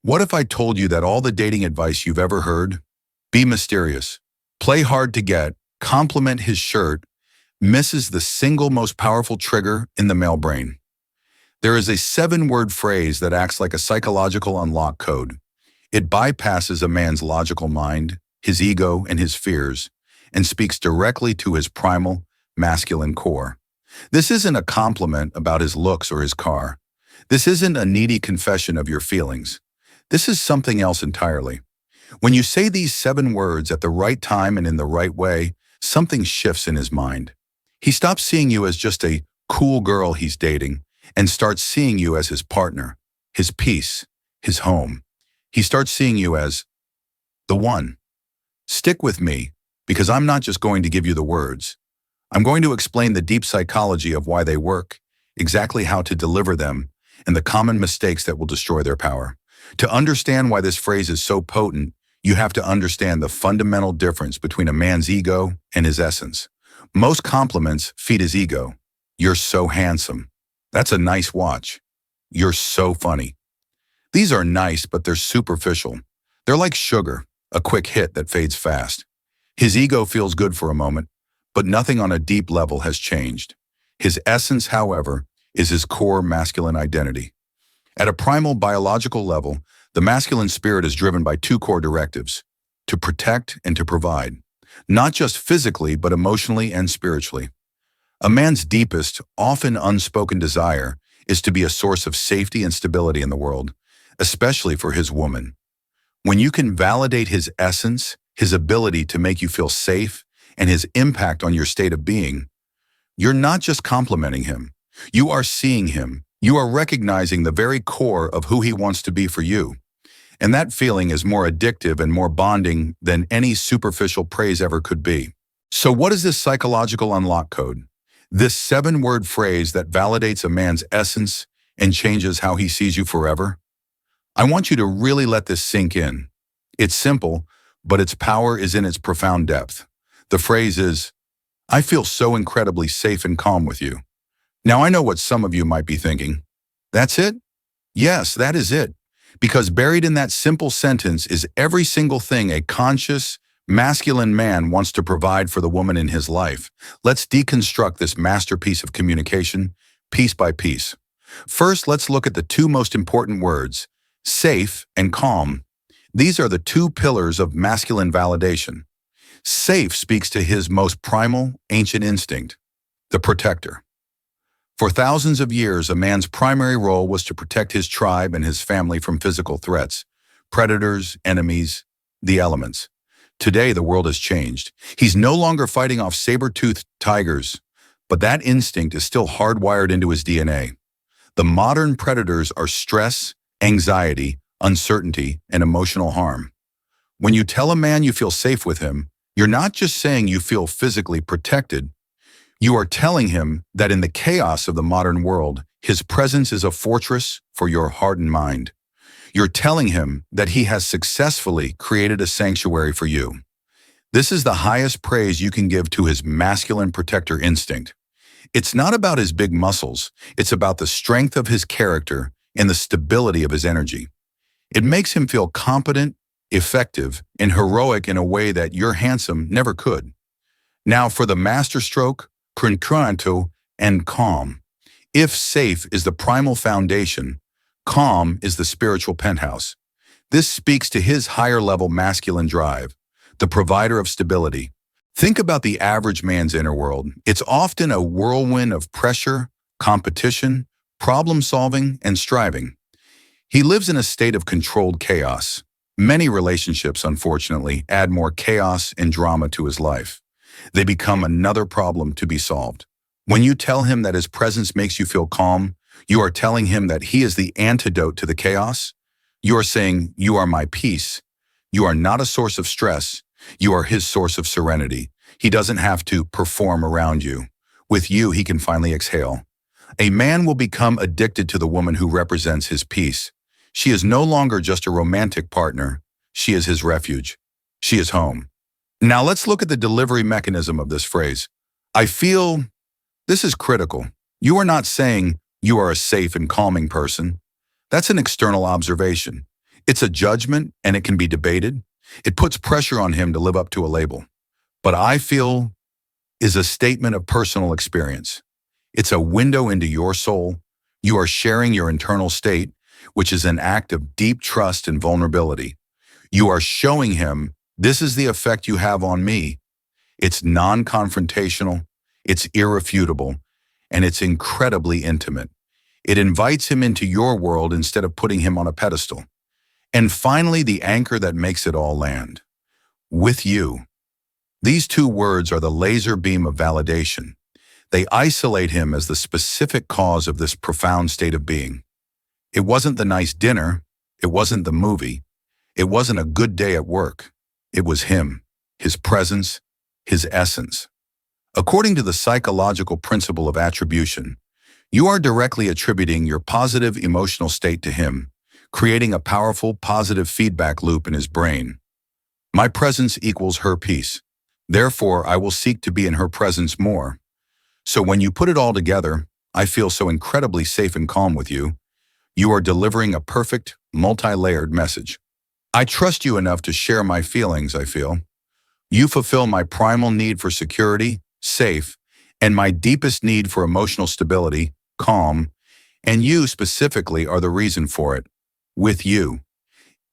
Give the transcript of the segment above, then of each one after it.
What if I told you that all the dating advice you've ever heard? Be mysterious, play hard to get, compliment his shirt, misses the single most powerful trigger in the male brain. There is a 7-word phrase that acts like a psychological unlock code. It bypasses a man's logical mind, his ego, and his fears, and speaks directly to his primal, masculine core. This isn't a compliment about his looks or his car. This isn't a needy confession of your feelings. This is something else entirely. When you say these 7 words at the right time and in the right way, something shifts in his mind. He stops seeing you as just a cool girl he's dating and starts seeing you as his partner, his peace, his home. He starts seeing you as the one. Stick with me, because I'm not just going to give you the words. I'm going to explain the deep psychology of why they work, exactly how to deliver them, and the common mistakes that will destroy their power. To understand why this phrase is so potent, you have to understand the fundamental difference between a man's ego and his essence. Most compliments feed his ego. You're so handsome. That's a nice watch. You're so funny. These are nice, but they're superficial. They're like sugar, a quick hit that fades fast. His ego feels good for a moment, but nothing on a deep level has changed. His essence, however, is his core masculine identity. At a primal biological level, the masculine spirit is driven by 2 core directives: to protect and to provide, not just physically, but emotionally and spiritually. A man's deepest, often unspoken desire is to be a source of safety and stability in the world, especially for his woman. When you can validate his essence, his ability to make you feel safe, and his impact on your state of being, you're not just complimenting him. You are seeing him. You are recognizing the very core of who he wants to be for you. And that feeling is more addictive and more bonding than any superficial praise ever could be. So what is this psychological unlock code? This 7-word phrase that validates a man's essence and changes how he sees you forever? I want you to really let this sink in. It's simple, but its power is in its profound depth. The phrase is, "I feel so incredibly safe and calm with you." Now, I know what some of you might be thinking. That's it? Yes, that is it. Because buried in that simple sentence is every single thing a conscious, masculine man wants to provide for the woman in his life. Let's deconstruct this masterpiece of communication, piece by piece. First, let's look at the 2 most important words, safe and calm. These are the 2 pillars of masculine validation. Safe speaks to his most primal, ancient instinct, the protector. For thousands of years, a man's primary role was to protect his tribe and his family from physical threats, predators, enemies, the elements. Today, the world has changed. He's no longer fighting off saber-toothed tigers, but that instinct is still hardwired into his DNA. The modern predators are stress, anxiety, uncertainty, and emotional harm. When you tell a man you feel safe with him, you're not just saying you feel physically protected. You are telling him that in the chaos of the modern world, his presence is a fortress for your heart and mind. You're telling him that he has successfully created a sanctuary for you. This is the highest praise you can give to his masculine protector instinct. It's not about his big muscles. It's about the strength of his character and the stability of his energy. It makes him feel competent, effective, and heroic in a way that your handsome never could. Now for the masterstroke, concreto, and calm. If safe is the primal foundation, calm is the spiritual penthouse. This speaks to his higher-level masculine drive, the provider of stability. Think about the average man's inner world. It's often a whirlwind of pressure, competition, problem-solving, and striving. He lives in a state of controlled chaos. Many relationships, unfortunately, add more chaos and drama to his life. They become another problem to be solved. When you tell him that his presence makes you feel calm, you are telling him that he is the antidote to the chaos. You are saying, "You are my peace." You are not a source of stress. You are his source of serenity. He doesn't have to perform around you. With you, he can finally exhale. A man will become addicted to the woman who represents his peace. She is no longer just a romantic partner. She is his refuge. She is home. Now let's look at the delivery mechanism of this phrase. I feel this is critical. You are not saying you are a safe and calming person. That's an external observation. It's a judgment and it can be debated. It puts pressure on him to live up to a label. But I feel is a statement of personal experience. It's a window into your soul. You are sharing your internal state, which is an act of deep trust and vulnerability. You are showing him, this is the effect you have on me. It's non-confrontational, it's irrefutable, and it's incredibly intimate. It invites him into your world instead of putting him on a pedestal. And finally, the anchor that makes it all land. With you. These two words are the laser beam of validation. They isolate him as the specific cause of this profound state of being. It wasn't the nice dinner. It wasn't the movie. It wasn't a good day at work. It was him, his presence, his essence. According to the psychological principle of attribution, you are directly attributing your positive emotional state to him, creating a powerful positive feedback loop in his brain. My presence equals her peace. Therefore, I will seek to be in her presence more. So when you put it all together, I feel so incredibly safe and calm with you. You are delivering a perfect, multi-layered message. I trust you enough to share my feelings, I feel. You fulfill my primal need for security, safe, and my deepest need for emotional stability, calm, and you specifically are the reason for it. With you.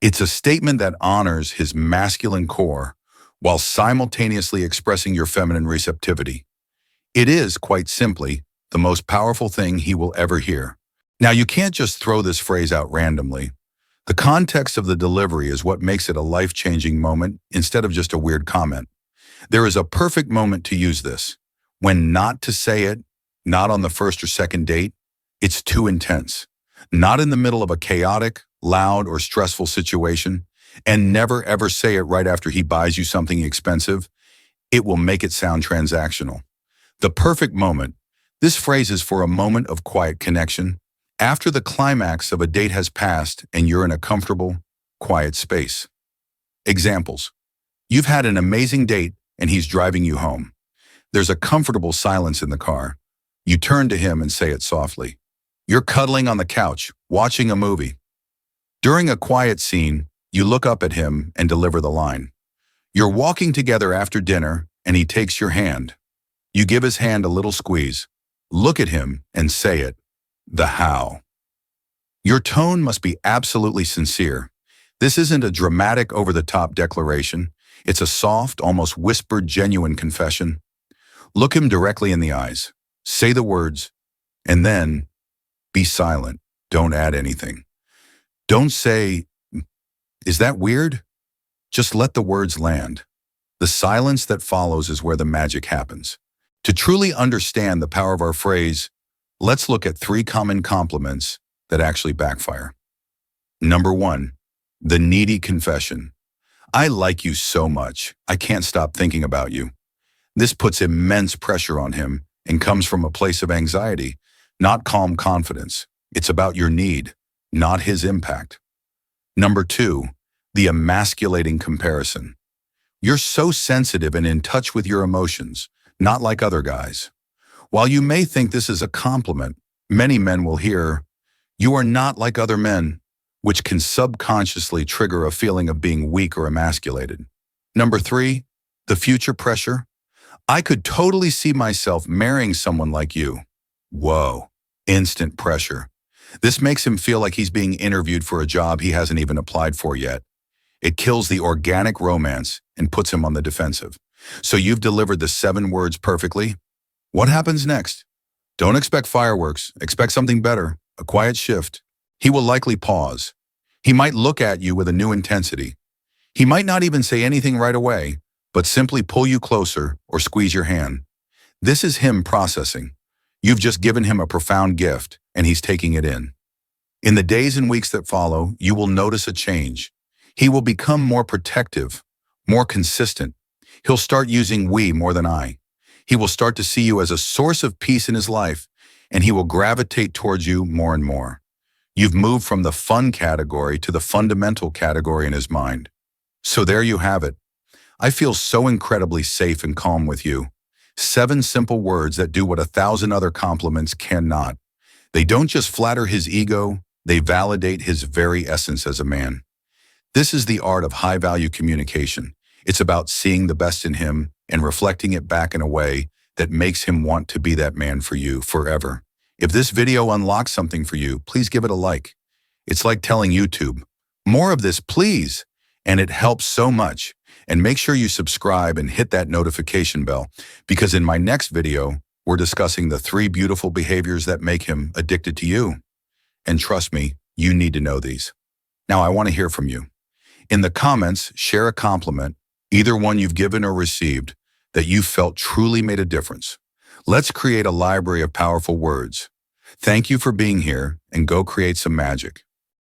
It's a statement that honors his masculine core while simultaneously expressing your feminine receptivity. It is, quite simply, the most powerful thing he will ever hear. Now, you can't just throw this phrase out randomly. The context of the delivery is what makes it a life-changing moment instead of just a weird comment. There is a perfect moment to use this. When not to say it, not on the first or second date, it's too intense. Not in the middle of a chaotic, loud, or stressful situation, and never ever say it right after he buys you something expensive. It will make it sound transactional. The perfect moment. This phrase is for a moment of quiet connection, after the climax of a date has passed and you're in a comfortable, quiet space. Examples. You've had an amazing date and he's driving you home. There's a comfortable silence in the car. You turn to him and say it softly. You're cuddling on the couch, watching a movie. During a quiet scene, you look up at him and deliver the line. You're walking together after dinner and he takes your hand. You give his hand a little squeeze. Look at him and say it. The how. Your tone must be absolutely sincere. This isn't a dramatic over-the-top declaration. It's a soft, almost whispered, genuine confession. Look him directly in the eyes. Say the words, and then be silent. Don't add anything. Don't say, is that weird? Just let the words land. The silence that follows is where the magic happens. To truly understand the power of our phrase, let's look at 3 common compliments that actually backfire. Number 1, the needy confession. I like you so much, I can't stop thinking about you. This puts immense pressure on him and comes from a place of anxiety, not calm confidence. It's about your need, not his impact. Number 2, the emasculating comparison. You're so sensitive and in touch with your emotions, not like other guys. While you may think this is a compliment, many men will hear, you are not like other men, which can subconsciously trigger a feeling of being weak or emasculated. Number 3, the future pressure. I could totally see myself marrying someone like you. Whoa, instant pressure. This makes him feel like he's being interviewed for a job he hasn't even applied for yet. It kills the organic romance and puts him on the defensive. So you've delivered the 7 words perfectly. What happens next? Don't expect fireworks. Expect something better, a quiet shift. He will likely pause. He might look at you with a new intensity. He might not even say anything right away, but simply pull you closer or squeeze your hand. This is him processing. You've just given him a profound gift, and he's taking it in. In the days and weeks that follow, you will notice a change. He will become more protective, more consistent. He'll start using we more than I. He will start to see you as a source of peace in his life, and he will gravitate towards you more and more. You've moved from the fun category to the fundamental category in his mind. So there you have it. I feel so incredibly safe and calm with you. 7 simple words that do what 1,000 other compliments cannot. They don't just flatter his ego, they validate his very essence as a man. This is the art of high-value communication. It's about seeing the best in him and reflecting it back in a way that makes him want to be that man for you forever. If this video unlocks something for you, please give it a like. It's like telling YouTube, more of this, please. And it helps so much. And make sure you subscribe and hit that notification bell, because in my next video, we're discussing the 3 beautiful behaviors that make him addicted to you. And trust me, you need to know these. Now, I want to hear from you. In the comments, share a compliment, either one you've given or received, that you felt truly made a difference. Let's create a library of powerful words. Thank you for being here, and go create some magic.